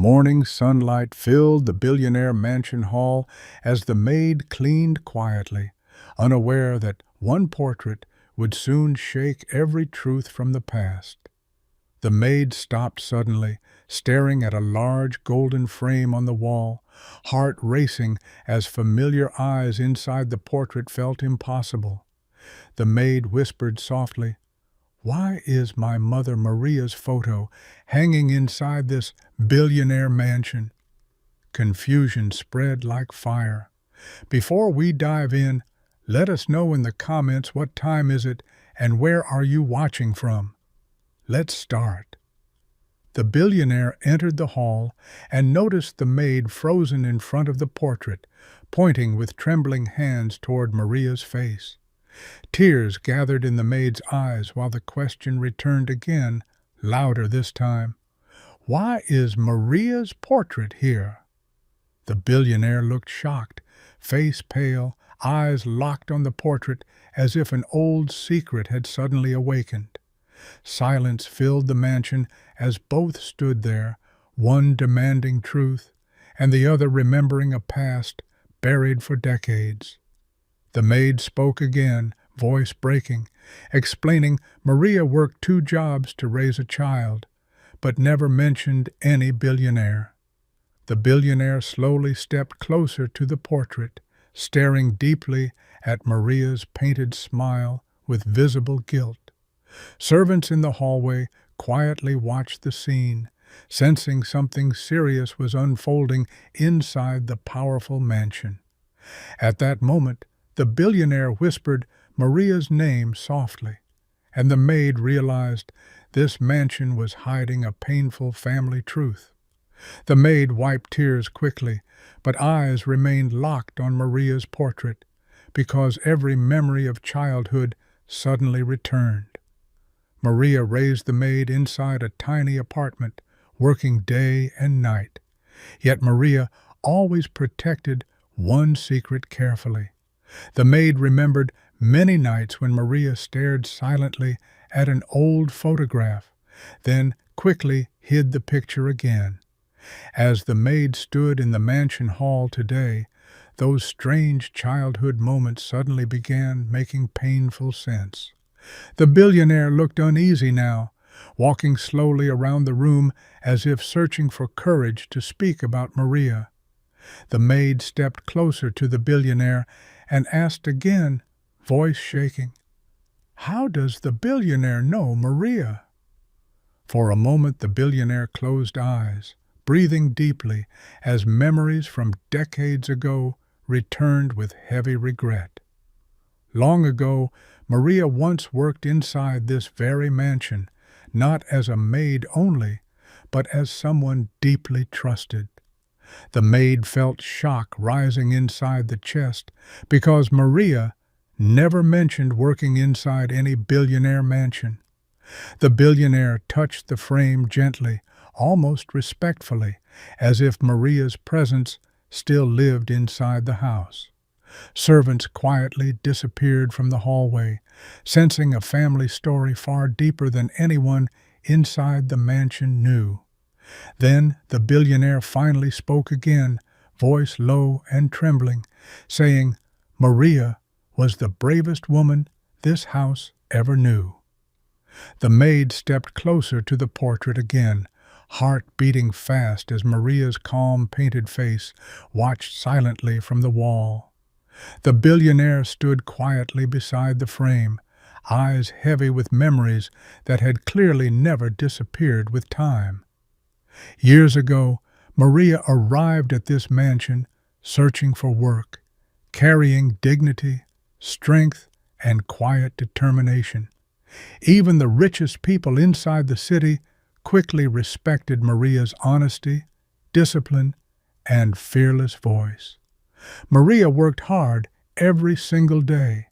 Morning sunlight filled the billionaire mansion hall as the maid cleaned quietly, unaware that one portrait would soon shake every truth from the past. The maid stopped suddenly, staring at a large golden frame on the wall, heart racing as familiar eyes inside the portrait felt impossible. The maid whispered softly, "Why is my mother Maria's photo hanging inside this billionaire mansion?" Confusion spread like fire. Before we dive in, let us know in the comments what time is it and where are you watching from. Let's start. The billionaire entered the hall and noticed the maid frozen in front of the portrait, pointing with trembling hands toward Maria's face. Tears gathered in the maid's eyes while the question returned again, louder this time. "Why is Maria's portrait here?" The billionaire looked shocked, face pale, eyes locked on the portrait as if an old secret had suddenly awakened. Silence filled the mansion as both stood there, one demanding truth, and the other remembering a past buried for decades. The maid spoke again, voice breaking, explaining Maria worked 2 jobs to raise a child, but never mentioned any billionaire. The billionaire slowly stepped closer to the portrait, staring deeply at Maria's painted smile with visible guilt. Servants in the hallway quietly watched the scene, sensing something serious was unfolding inside the powerful mansion. At that moment, the billionaire whispered Maria's name softly, and the maid realized this mansion was hiding a painful family truth. The maid wiped tears quickly, but eyes remained locked on Maria's portrait, because every memory of childhood suddenly returned. Maria raised the maid inside a tiny apartment, working day and night. Yet Maria always protected one secret carefully. The maid remembered many nights when Maria stared silently at an old photograph, then quickly hid the picture again. As the maid stood in the mansion hall today, those strange childhood moments suddenly began making painful sense. The billionaire looked uneasy now, walking slowly around the room as if searching for courage to speak about Maria. The maid stepped closer to the billionaire and asked again, voice shaking, "How does the billionaire know Maria?" For a moment the billionaire closed eyes, breathing deeply as memories from decades ago returned with heavy regret. Long ago, Maria once worked inside this very mansion, not as a maid only, but as someone deeply trusted. The maid felt shock rising inside the chest because Maria never mentioned working inside any billionaire mansion. The billionaire touched the frame gently, almost respectfully, as if Maria's presence still lived inside the house. Servants quietly disappeared from the hallway, sensing a family story far deeper than anyone inside the mansion knew. Then the billionaire finally spoke again, voice low and trembling, saying, "Maria was the bravest woman this house ever knew." The maid stepped closer to the portrait again, heart beating fast as Maria's calm painted face watched silently from the wall. The billionaire stood quietly beside the frame, eyes heavy with memories that had clearly never disappeared with time. Years ago, Maria arrived at this mansion searching for work, carrying dignity, strength, and quiet determination. Even the richest people inside the city quickly respected Maria's honesty, discipline, and fearless voice. Maria worked hard every single day,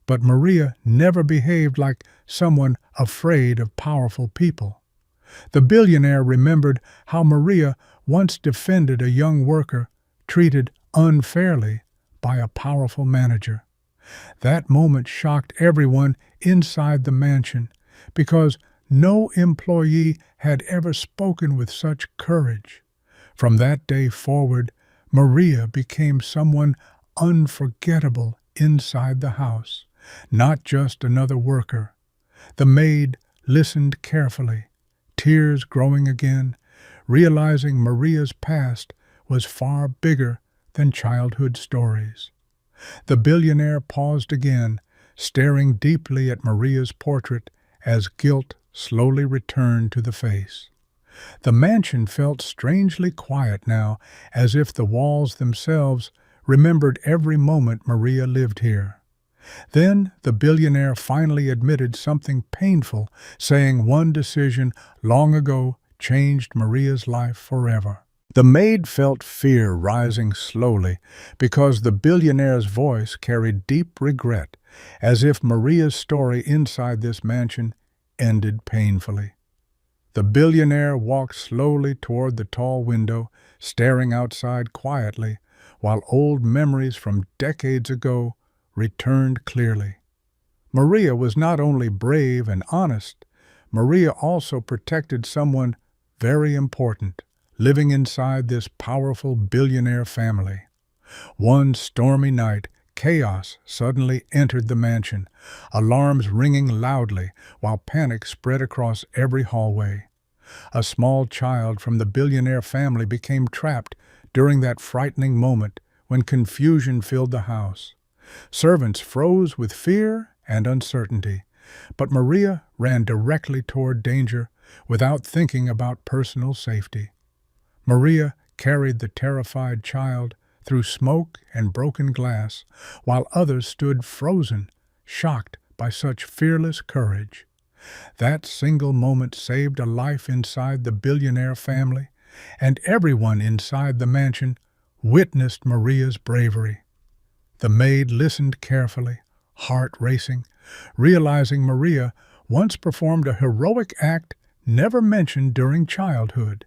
but Maria never behaved like someone afraid of powerful people. The billionaire remembered how Maria once defended a young worker treated unfairly by a powerful manager. That moment shocked everyone inside the mansion because no employee had ever spoken with such courage. From that day forward, Maria became someone unforgettable inside the house, not just another worker. The maid listened carefully, tears growing again, realizing Maria's past was far bigger than childhood stories. The billionaire paused again, staring deeply at Maria's portrait as guilt slowly returned to the face. The mansion felt strangely quiet now, as if the walls themselves remembered every moment Maria lived here. Then the billionaire finally admitted something painful, saying one decision long ago changed Maria's life forever. The maid felt fear rising slowly because the billionaire's voice carried deep regret, as if Maria's story inside this mansion ended painfully. The billionaire walked slowly toward the tall window, staring outside quietly, while old memories from decades ago returned clearly. Maria was not only brave and honest, Maria also protected someone very important, living inside this powerful billionaire family. One stormy night, chaos suddenly entered the mansion, alarms ringing loudly while panic spread across every hallway. A small child from the billionaire family became trapped during that frightening moment when confusion filled the house. Servants froze with fear and uncertainty, but Maria ran directly toward danger without thinking about personal safety. Maria carried the terrified child through smoke and broken glass, while others stood frozen, shocked by such fearless courage. That single moment saved a life inside the billionaire family, and everyone inside the mansion witnessed Maria's bravery. The maid listened carefully, heart racing, realizing Maria once performed a heroic act never mentioned during childhood.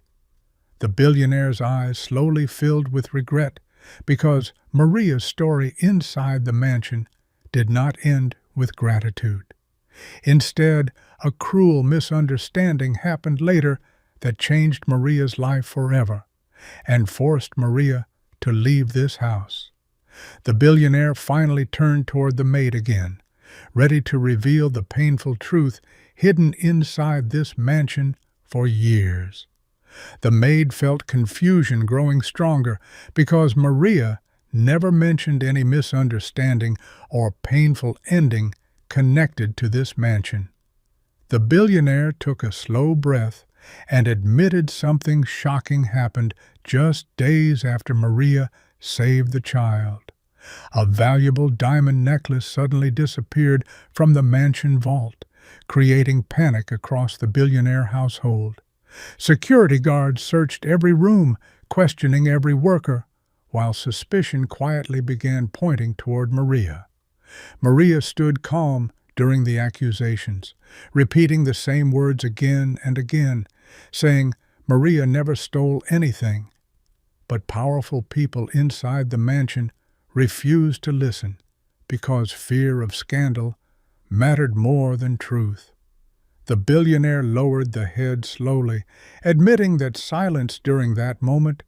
The billionaire's eyes slowly filled with regret because Maria's story inside the mansion did not end with gratitude. Instead, a cruel misunderstanding happened later that changed Maria's life forever and forced Maria to leave this house. The billionaire finally turned toward the maid again, ready to reveal the painful truth hidden inside this mansion for years. The maid felt confusion growing stronger because Maria never mentioned any misunderstanding or painful ending connected to this mansion. The billionaire took a slow breath and admitted something shocking happened just days after Maria saved the child. A valuable diamond necklace suddenly disappeared from the mansion vault, creating panic across the billionaire household. Security guards searched every room, questioning every worker, while suspicion quietly began pointing toward Maria. Maria stood calm during the accusations, repeating the same words again and again, saying Maria never stole anything. But powerful people inside the mansion refused to listen because fear of scandal mattered more than truth. The billionaire lowered the head slowly, admitting that silence during that moment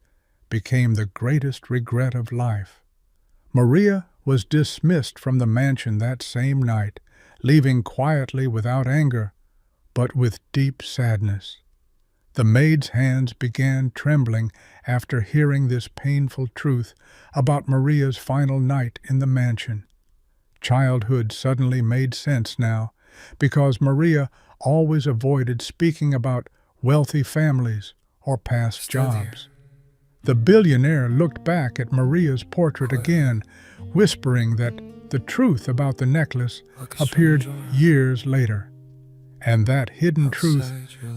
became the greatest regret of life. Maria was dismissed from the mansion that same night, leaving quietly without anger, but with deep sadness. The maid's hands began trembling after hearing this painful truth about Maria's final night in the mansion. Childhood suddenly made sense now, because Maria always avoided speaking about wealthy families or past jobs. The billionaire looked back at Maria's portrait again, whispering that the truth about the necklace appeared years later. And that hidden truth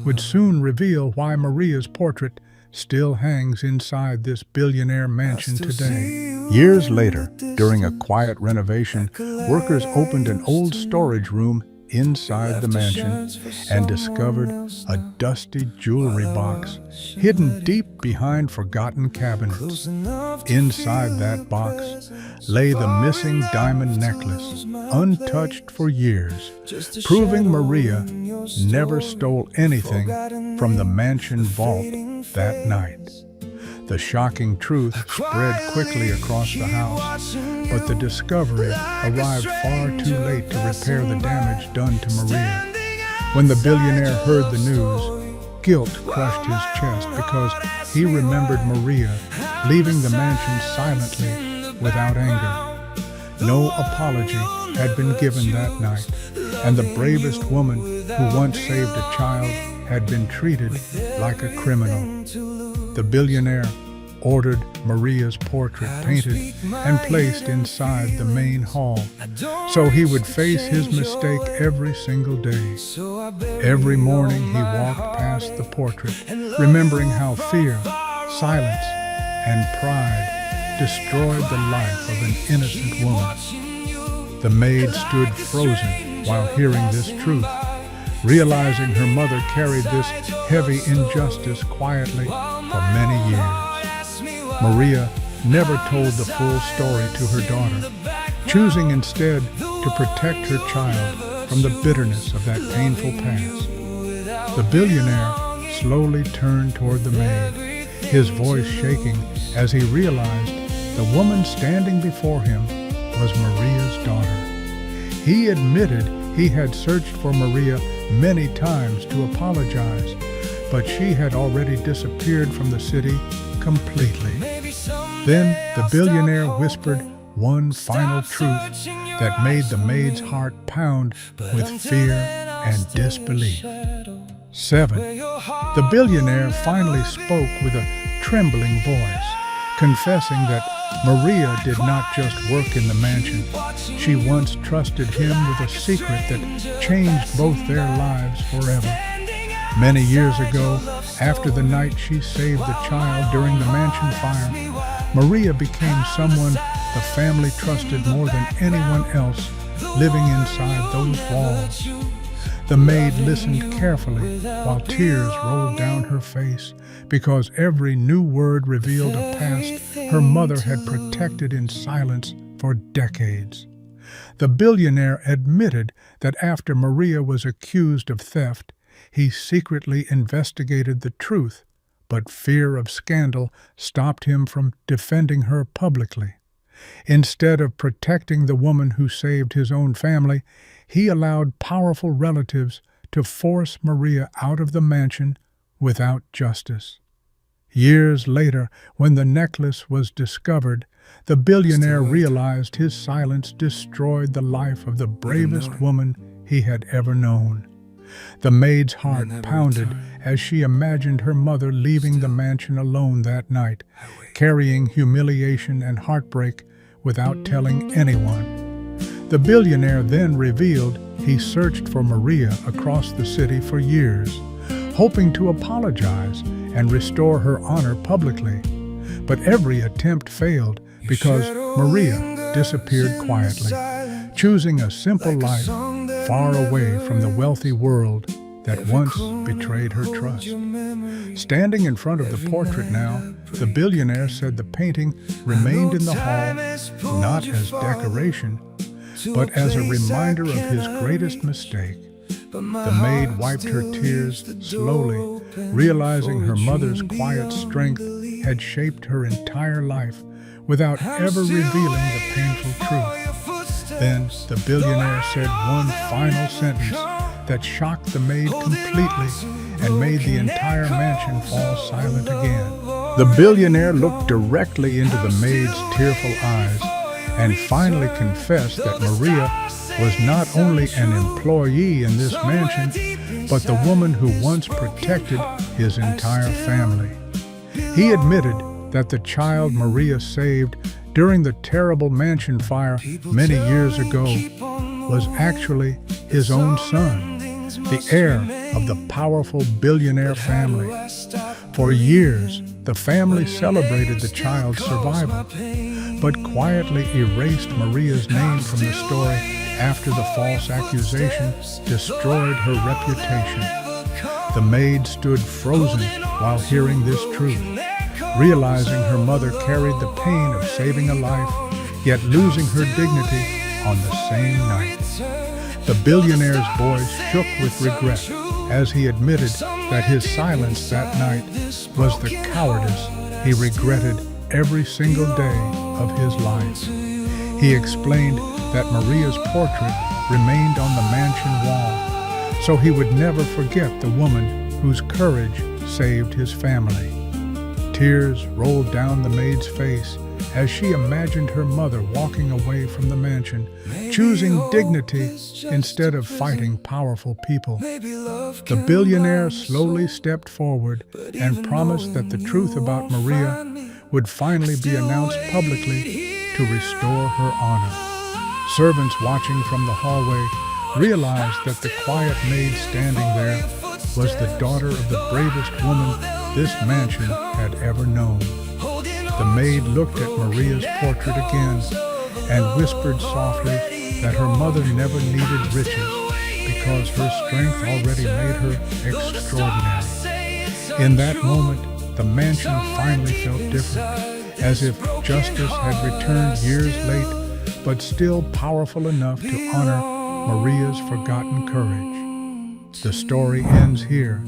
would soon reveal why Maria's portrait still hangs inside this billionaire mansion today. Years later, during a quiet renovation, workers opened an old storage room inside the mansion and discovered a dusty jewelry box hidden deep behind forgotten cabinets. Inside that box lay the missing diamond necklace, untouched for years, proving Maria never stole anything from the mansion vault that night. The shocking truth spread quickly across the house, but the discovery arrived far too late to repair the damage done to Maria. When the billionaire heard the news, guilt crushed his chest because he remembered Maria leaving the mansion silently without anger. No apology had been given that night, and the bravest woman who once saved a child had been treated like a criminal. The billionaire ordered Maria's portrait painted and placed inside the main hall, so he would face his mistake every single day. Every morning he walked past the portrait, remembering how fear, silence, and pride destroyed the life of an innocent woman. The maid stood frozen while hearing this truth, realizing her mother carried this heavy injustice quietly for many years. Maria never told the full story to her daughter, choosing instead to protect her child from the bitterness of that painful past. The billionaire slowly turned toward the maid, his voice shaking as he realized the woman standing before him was Maria's daughter. He admitted he had searched for Maria many times to apologize, but she had already disappeared from the city completely. Then the billionaire whispered one final truth that made the maid's heart pound with fear and disbelief. 7. The billionaire finally spoke with a trembling voice, confessing that Maria did not just work in the mansion. She once trusted him with a secret that changed both their lives forever. Many years ago, after the night she saved the child during the mansion fire, Maria became someone the family trusted more than anyone else living inside those walls. The maid listened carefully while tears rolled down her face, because every new word revealed a past her mother had protected in silence for decades. The billionaire admitted that after Maria was accused of theft, he secretly investigated the truth, but fear of scandal stopped him from defending her publicly. Instead of protecting the woman who saved his own family, he allowed powerful relatives to force Maria out of the mansion without justice. Years later, when the necklace was discovered, the billionaire realized his silence destroyed the life of the bravest woman he had ever known. The maid's heart pounded as she imagined her mother leaving the mansion alone that night, carrying humiliation and heartbreak without telling anyone. The billionaire then revealed he searched for Maria across the city for years, hoping to apologize and restore her honor publicly. But every attempt failed because Maria disappeared quietly, choosing a simple life far away from the wealthy world that once betrayed her trust. Standing in front of the portrait now, the billionaire said the painting remained in the hall not as decoration, but as a reminder of his greatest mistake. The maid wiped her tears slowly, realizing her mother's quiet strength had shaped her entire life without ever revealing the painful truth. Then the billionaire said one final sentence that shocked the maid completely and made the entire mansion fall silent again. The billionaire looked directly into the maid's tearful eyes and finally confessed that Maria was not only an employee in this mansion, but the woman who once protected his entire family. He admitted that the child Maria saved during the terrible mansion fire many years ago was actually his own son, the heir of the powerful billionaire family. For years, the family celebrated the child's survival, but quietly erased Maria's name from the story after the false accusation destroyed her reputation. The maid stood frozen while hearing this truth, realizing her mother carried the pain of saving a life, yet losing her dignity on the same night. The billionaire's voice shook with regret as he admitted that his silence that night was the cowardice he regretted every single day of his life. He explained that Maria's portrait remained on the mansion wall, so he would never forget the woman whose courage saved his family. Tears rolled down the maid's face as she imagined her mother walking away from the mansion, choosing dignity instead of fighting powerful people. The billionaire slowly stepped forward and promised that the truth about Maria would finally be announced publicly to restore her honor. Servants watching from the hallway realized that the quiet maid standing there was the daughter of the bravest woman this mansion had ever known. The maid looked at Maria's portrait again and whispered softly that her mother never needed riches because her strength already made her extraordinary. In that moment, the mansion finally felt different, as if justice had returned years late, but still powerful enough to honor Maria's forgotten courage. The story ends here,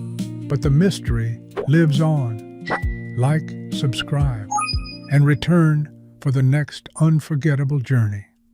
but the mystery lives on. Like, subscribe, and return for the next unforgettable journey.